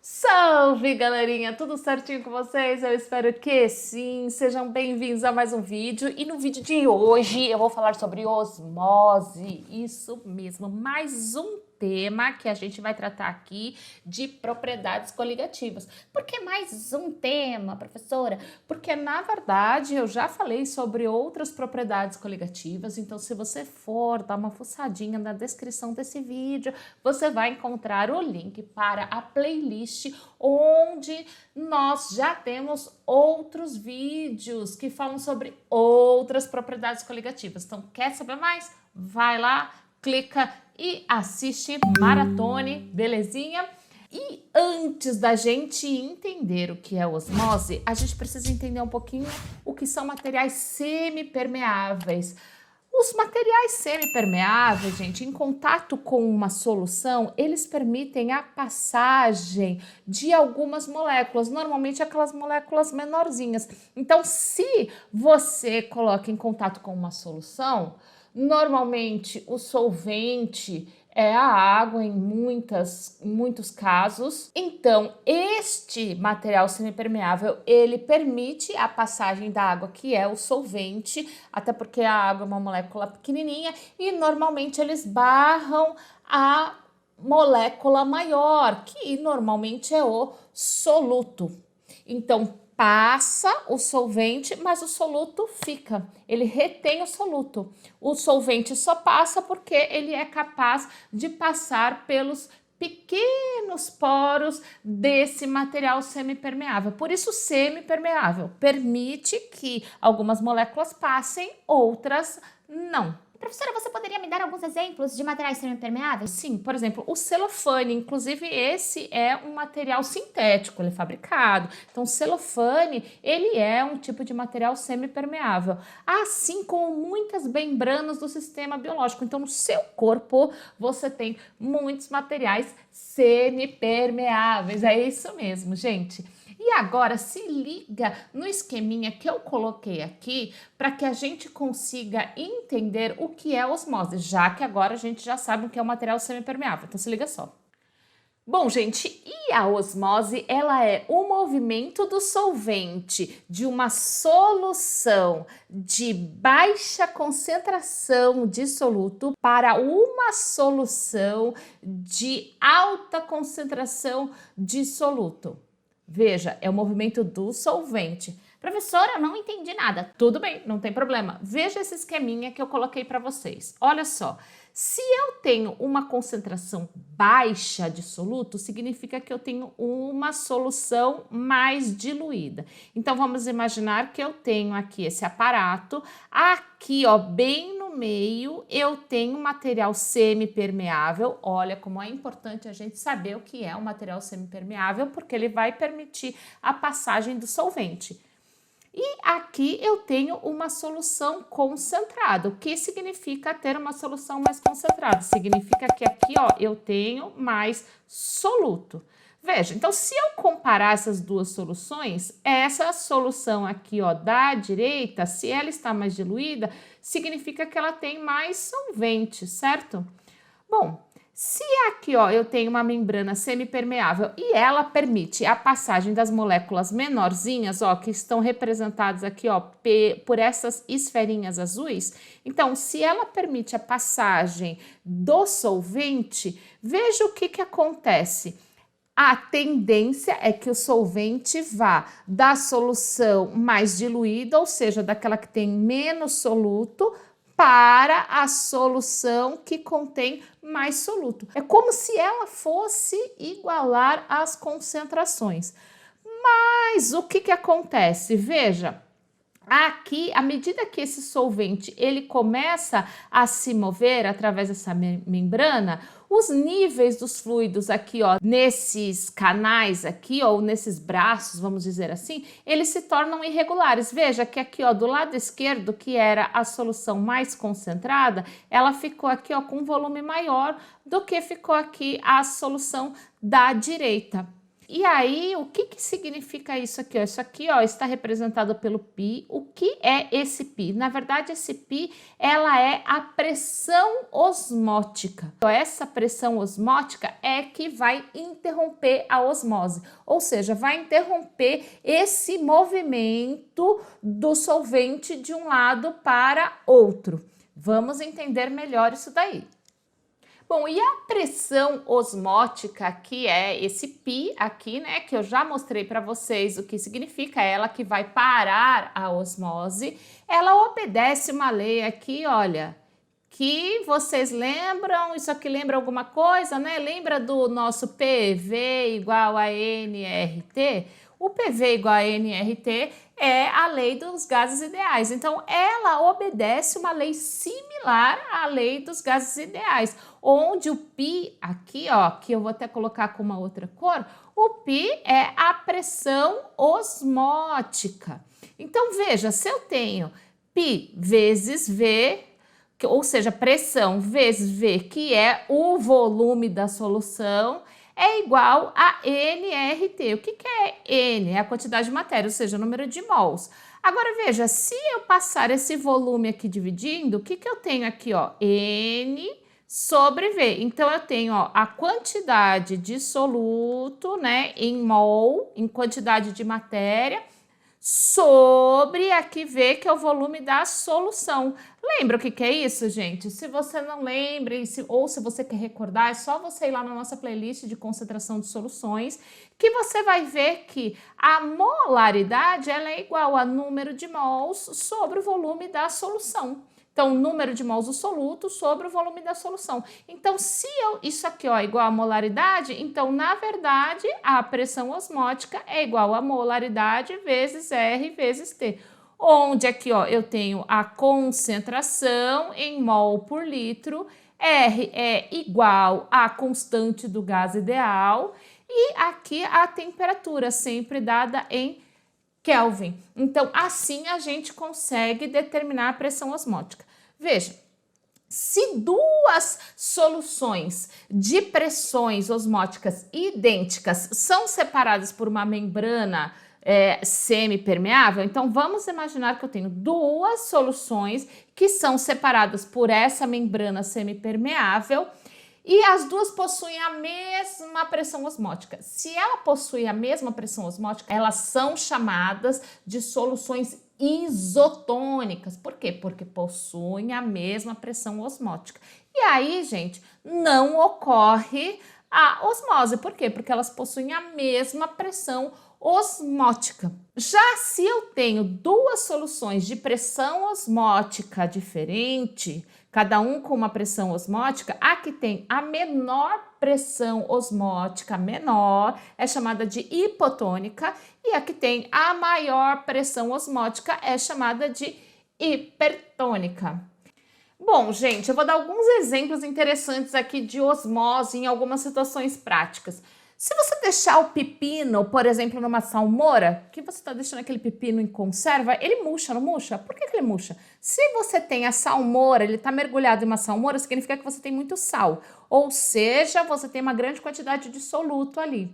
Salve, galerinha! Tudo certinho com vocês? Eu espero que sim. Sejam bem-vindos a mais um vídeo. E no vídeo de hoje eu vou falar sobre osmose. Isso mesmo, mais um tema que a gente vai tratar aqui de propriedades coligativas. Por que mais um tema, professora? Porque, na verdade, eu já falei sobre outras propriedades coligativas. Então, se você for dar uma fuçadinha na descrição desse vídeo, você vai encontrar o link para a playlist onde nós já temos outros vídeos que falam sobre outras propriedades coligativas. Então, quer saber mais? Vai lá, clica e assiste, maratone, belezinha? E antes da gente entender o que é osmose, a gente precisa entender um pouquinho o que são materiais semipermeáveis. Os materiais semipermeáveis, gente, em contato com uma solução, eles permitem a passagem de algumas moléculas, normalmente aquelas moléculas menorzinhas. Então, se você coloca em contato com uma solução, normalmente o solvente é a água em muitos casos. Então, este material semipermeável, ele permite a passagem da água, que é o solvente, até porque a água é uma molécula pequenininha e normalmente eles barram a molécula maior, que normalmente é o soluto. Então, passa o solvente, mas o soluto fica, ele retém o soluto. O solvente só passa porque ele é capaz de passar pelos pequenos poros desse material semipermeável. Por isso, semipermeável permite que algumas moléculas passem, outras não. Professora, você poderia me dar alguns exemplos de materiais semipermeáveis? Sim, por exemplo, o celofane, inclusive esse é um material sintético, ele é fabricado. Então, o celofane, ele é um tipo de material semipermeável, assim como muitas membranas do sistema biológico. Então, no seu corpo, você tem muitos materiais semipermeáveis. É isso mesmo, gente. E agora se liga no esqueminha que eu coloquei aqui para que a gente consiga entender o que é osmose, já que agora a gente já sabe o que é o material semipermeável. Então se liga só. Bom, gente, e a osmose, ela é o movimento do solvente de uma solução de baixa concentração de soluto para uma solução de alta concentração de soluto. Veja, é o movimento do solvente. Professora, eu não entendi nada. Tudo bem, não tem problema. Veja esse esqueminha que eu coloquei para vocês. Olha só, se eu tenho uma concentração baixa de soluto, significa que eu tenho uma solução mais diluída. Então, vamos imaginar que eu tenho aqui esse aparato. Aqui, ó, bem no meio, eu tenho material semipermeável. Olha como é importante a gente saber o que é um material semipermeável, porque ele vai permitir a passagem do solvente. E aqui eu tenho uma solução concentrada. O que significa ter uma solução mais concentrada? Significa que aqui, ó, eu tenho mais soluto. Veja, então se eu comparar essas duas soluções, essa solução aqui, ó, da direita, se ela está mais diluída, significa que ela tem mais solvente, certo? Bom, se aqui, ó, eu tenho uma membrana semipermeável e ela permite a passagem das moléculas menorzinhas, ó, que estão representadas aqui, ó, por essas esferinhas azuis, então, se ela permite a passagem do solvente, veja o que acontece. A tendência é que o solvente vá da solução mais diluída, ou seja, daquela que tem menos soluto, para a solução que contém mais soluto. É como se ela fosse igualar as concentrações. Mas o que acontece? Veja, aqui, à medida que esse solvente ele começa a se mover através dessa membrana, os níveis dos fluidos aqui, ó, nesses canais aqui, ou nesses braços, vamos dizer assim, eles se tornam irregulares. Veja que aqui, ó, do lado esquerdo, que era a solução mais concentrada, ela ficou aqui, ó, com um volume maior do que ficou aqui a solução da direita. E aí, o que significa isso aqui? Ó? Isso aqui, ó, está representado pelo π. O que é esse π? Na verdade, esse π, ela é a pressão osmótica. Então, essa pressão osmótica é que vai interromper a osmose, ou seja, vai interromper esse movimento do solvente de um lado para outro. Vamos entender melhor isso daí. Bom, e a pressão osmótica, que é esse π aqui, né, que eu já mostrei para vocês o que significa, ela que vai parar a osmose, ela obedece uma lei aqui, olha, que vocês lembram, isso aqui lembra alguma coisa, né? Lembra do nosso PV igual a nRT? O PV igual a nRT é a lei dos gases ideais. Então, ela obedece uma lei similar à lei dos gases ideais, onde o π aqui, ó, que eu vou até colocar com uma outra cor, o π é a pressão osmótica. Então, veja, se eu tenho π vezes V, ou seja, pressão vezes V, que é o volume da solução, é igual a nRT. O que é N? É a quantidade de matéria, ou seja, o número de mols. Agora, veja, se eu passar esse volume aqui dividindo, o que eu tenho aqui? Ó? N sobre V. Então, eu tenho ó, a quantidade de soluto, né, em mol, em quantidade de matéria, sobre aqui V, que é o volume da solução. Lembra o que é isso, gente? Se você não lembra, ou se você quer recordar, é só você ir lá na nossa playlist de concentração de soluções, que você vai ver que a molaridade ela é igual a número de mols sobre o volume da solução. Então, número de mols do soluto sobre o volume da solução. Então, se isso aqui ó, é igual a molaridade, então, na verdade, a pressão osmótica é igual a molaridade vezes R vezes T. Onde aqui ó, eu tenho a concentração em mol por litro, R é igual à constante do gás ideal e aqui a temperatura sempre dada em Kelvin. Então, assim a gente consegue determinar a pressão osmótica. Veja, se duas soluções de pressões osmóticas idênticas são separadas por uma membrana semipermeável, então vamos imaginar que eu tenho duas soluções que são separadas por essa membrana semipermeável e as duas possuem a mesma pressão osmótica. Se ela possui a mesma pressão osmótica, elas são chamadas de soluções isotônicas. Por quê? Porque possuem a mesma pressão osmótica. E aí, gente, não ocorre a osmose. Por quê? Porque elas possuem a mesma pressão osmótica. Já se eu tenho duas soluções de pressão osmótica diferente, cada um com uma pressão osmótica, a que tem a menor pressão osmótica menor é chamada de hipotônica e a que tem a maior pressão osmótica é chamada de hipertônica. Bom, gente, eu vou dar alguns exemplos interessantes aqui de osmose em algumas situações práticas. Se você deixar o pepino, por exemplo, numa salmoura, que você está deixando aquele pepino em conserva, ele murcha, não murcha? Por que ele murcha? Se você tem a salmoura, ele está mergulhado em uma salmoura, significa que você tem muito sal. Ou seja, você tem uma grande quantidade de soluto ali.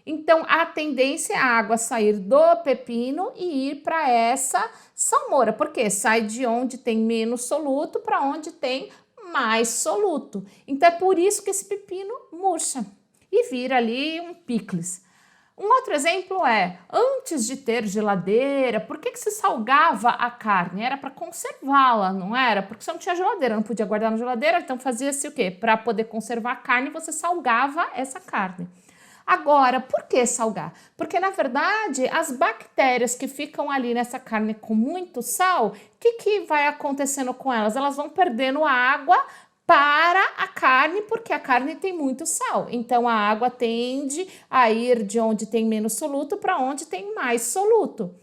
Então, a tendência é a água sair do pepino e ir para essa salmoura. Por quê? Sai de onde tem menos soluto para onde tem mais soluto. Então, é por isso que esse pepino murcha e vira ali um picles. Um outro exemplo é, antes de ter geladeira, por que se salgava a carne? Era para conservá-la, não era? Porque você não tinha geladeira, não podia guardar na geladeira, então fazia-se o quê? Para poder conservar a carne, você salgava essa carne. Agora, por que salgar? Porque, na verdade, as bactérias que ficam ali nessa carne com muito sal, o que vai acontecendo com elas? Elas vão perdendo água para a carne, porque a carne tem muito sal. Então, a água tende a ir de onde tem menos soluto para onde tem mais soluto.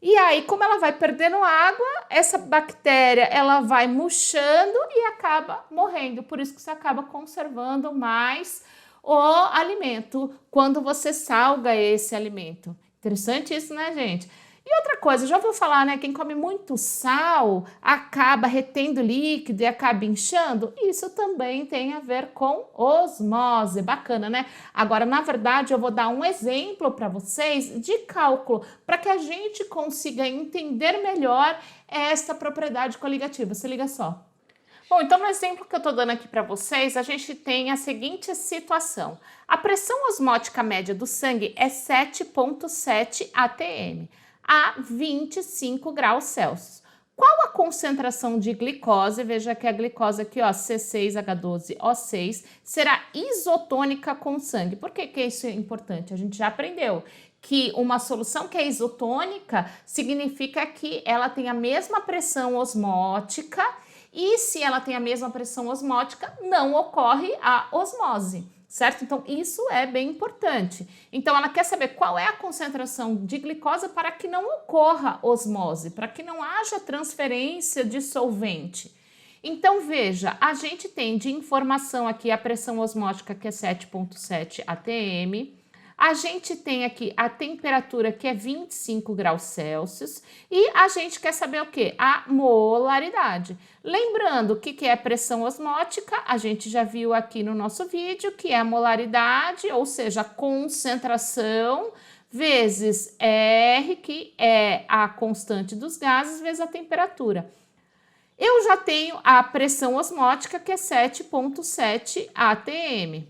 E aí, como ela vai perdendo água, essa bactéria ela vai murchando e acaba morrendo. Por isso que você acaba conservando mais o alimento quando você salga esse alimento. Interessante isso, né, gente? E outra coisa, já ouviu falar, né? Quem come muito sal acaba retendo líquido e acaba inchando? Isso também tem a ver com osmose. Bacana, né? Agora, na verdade, eu vou dar um exemplo para vocês de cálculo, para que a gente consiga entender melhor esta propriedade coligativa. Se liga só. Bom, então no exemplo que eu estou dando aqui para vocês, a gente tem a seguinte situação. A pressão osmótica média do sangue é 7,7 atm a 25 graus Celsius. Qual a concentração de glicose? Veja que a glicose aqui, ó, C6H12O6, será isotônica com o sangue. Por que isso é importante? A gente já aprendeu que uma solução que é isotônica significa que ela tem a mesma pressão osmótica e se ela tem a mesma pressão osmótica, não ocorre a osmose, certo? Então, isso é bem importante. Então, ela quer saber qual é a concentração de glicose para que não ocorra osmose, para que não haja transferência de solvente. Então, veja, a gente tem de informação aqui a pressão osmótica, que é 7,7 atm, a gente tem aqui a temperatura, que é 25 graus Celsius, e a gente quer saber o quê? A molaridade. Lembrando, o que é pressão osmótica? A gente já viu aqui no nosso vídeo, que é a molaridade, ou seja, a concentração, vezes R, que é a constante dos gases, vezes a temperatura. Eu já tenho a pressão osmótica, que é 7,7 atm.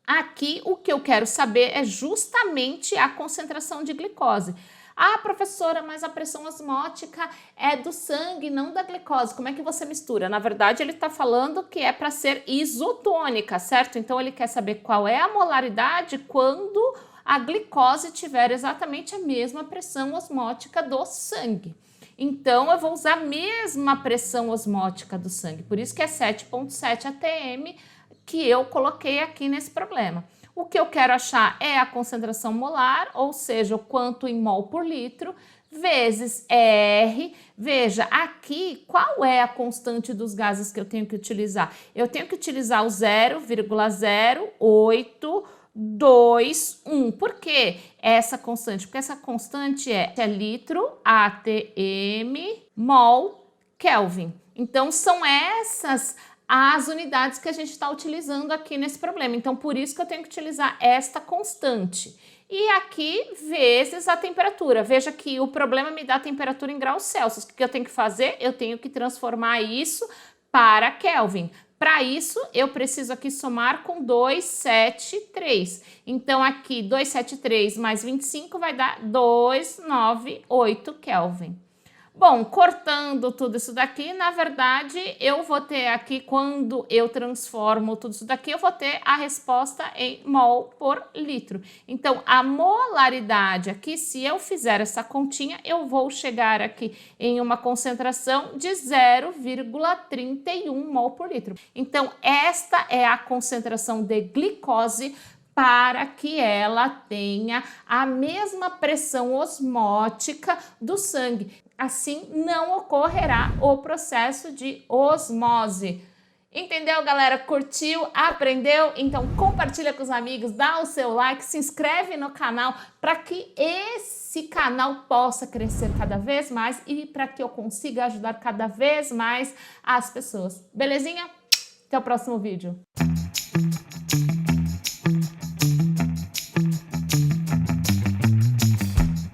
Aqui, o que eu quero saber é justamente a concentração de glicose. Ah, professora, mas a pressão osmótica é do sangue, não da glicose. Como é que você mistura? Na verdade, ele está falando que é para ser isotônica, certo? Então, ele quer saber qual é a molaridade quando a glicose tiver exatamente a mesma pressão osmótica do sangue. Então, eu vou usar a mesma pressão osmótica do sangue. Por isso que é 7,7 atm, que eu coloquei aqui nesse problema. O que eu quero achar é a concentração molar, ou seja, o quanto em mol por litro, vezes R. Veja, aqui, qual é a constante dos gases que eu tenho que utilizar? Eu tenho que utilizar o 0,0821. Por que essa constante? Porque essa constante é litro, atm, mol, Kelvin. Então, são essas as unidades que a gente está utilizando aqui nesse problema. Então, por isso que eu tenho que utilizar esta constante. E aqui, vezes a temperatura. Veja que o problema me dá a temperatura em graus Celsius. O que eu tenho que fazer? Eu tenho que transformar isso para Kelvin. Para isso, eu preciso aqui somar com 273. Então, aqui, 273 mais 25 vai dar 298 Kelvin. Bom, cortando tudo isso daqui, na verdade, eu vou ter aqui, quando eu transformo tudo isso daqui, eu vou ter a resposta em mol por litro. Então, a molaridade aqui, se eu fizer essa continha, eu vou chegar aqui em uma concentração de 0,31 mol por litro. Então, esta é a concentração de glicose para que ela tenha a mesma pressão osmótica do sangue. Assim, não ocorrerá o processo de osmose. Entendeu, galera? Curtiu? Aprendeu? Então compartilha com os amigos, dá o seu like, se inscreve no canal para que esse canal possa crescer cada vez mais e para que eu consiga ajudar cada vez mais as pessoas. Belezinha? Até o próximo vídeo.